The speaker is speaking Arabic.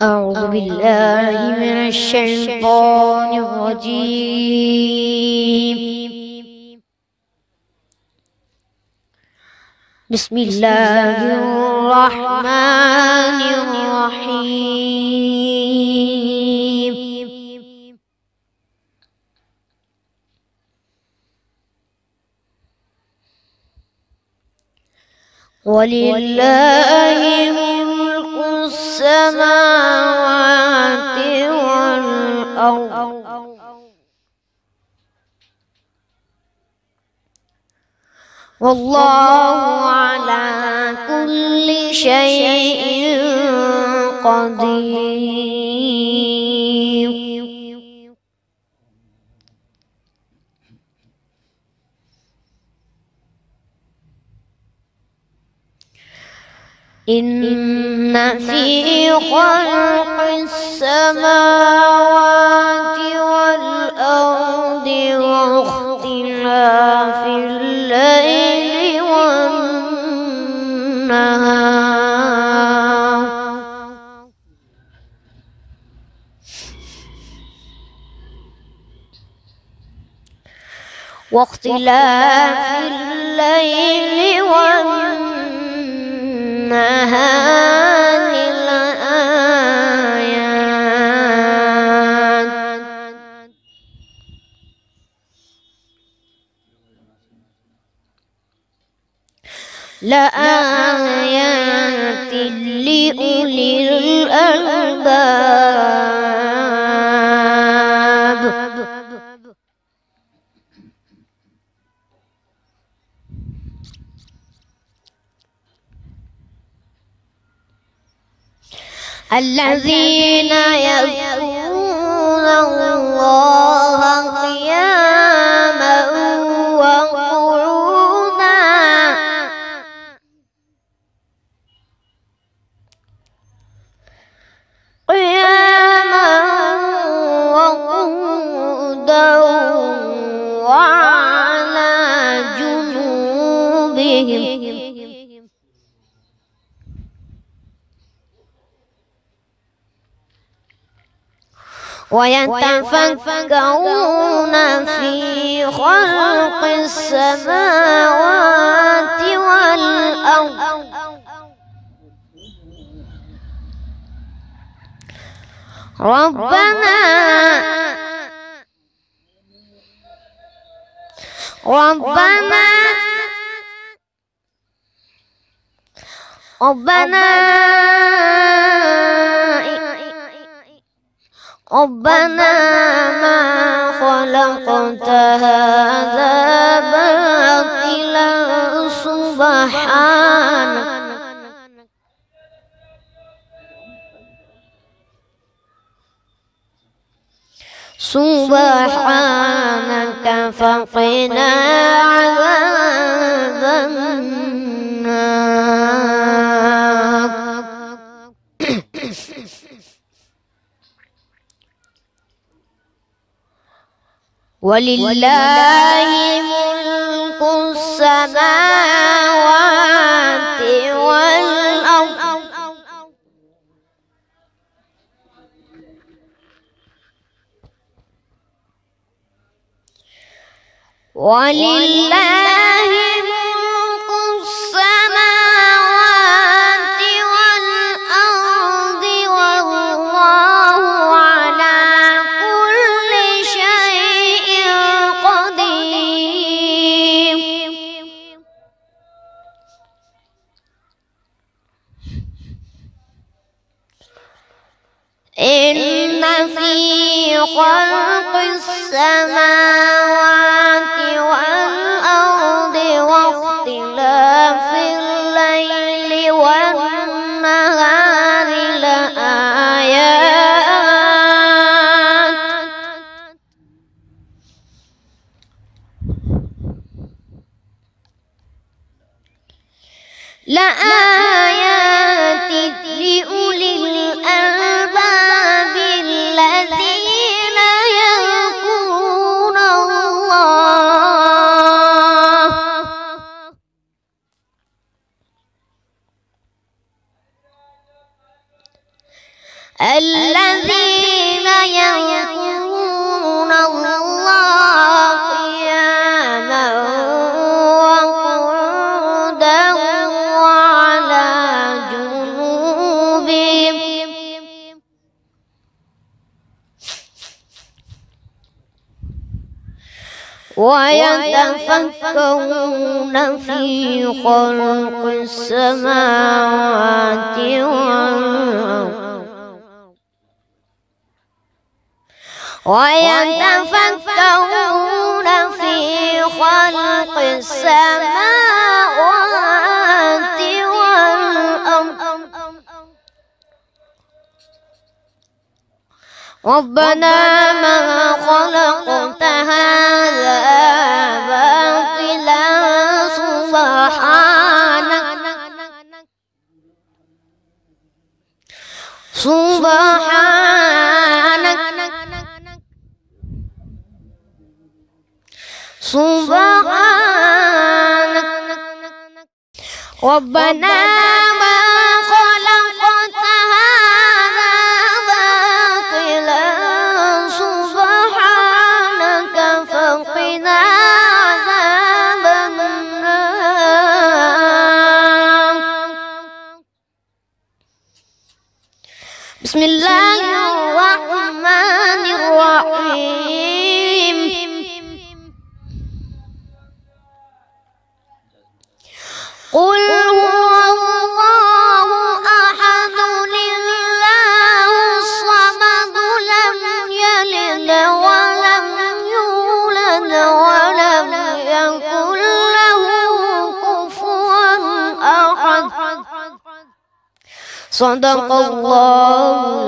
أعوذ بالله من الشيطان الرجيم. بسم الله الرحمن الرحيم. ولله ملك السماوات والأرض والله على كل شيء قدير. إن في خلق السماوات والأرض واختلاف الليل والنهار لآيات لأولي الألباب. الذين يذكرون الله قياما وقعودا وعلى جنوبهم ويتفكرون في خلق السماوات والأرض ربنا ما خلقت هذا باطلا سبحانك فقنا عذاب النار. ولله ملك السماوات والأرض ولله ملك السماوات والأرض والله على كل شيء قدير. إن في خلق السماوات والأرض واختلاف الليل والنهار لآيات لأولي الألباب الذين يذكرون الله الذين يذكرون الله قياما وقعودا وعلى جنوبهم ويتفكرون في خلق السماوات والأرض ويتفكرون في خلق السماوات والأرض ربنا ما خلقت هذا باطلا سبحانك ربنا ما خلقت هذا باطلا سبحانك فقنا عذاب النار. بسم الله الرحمن الرحيم. قل هو الله أحد الله الصمد لم يلد ولم يولد ولم يكن له كفوا أحد. صدق الله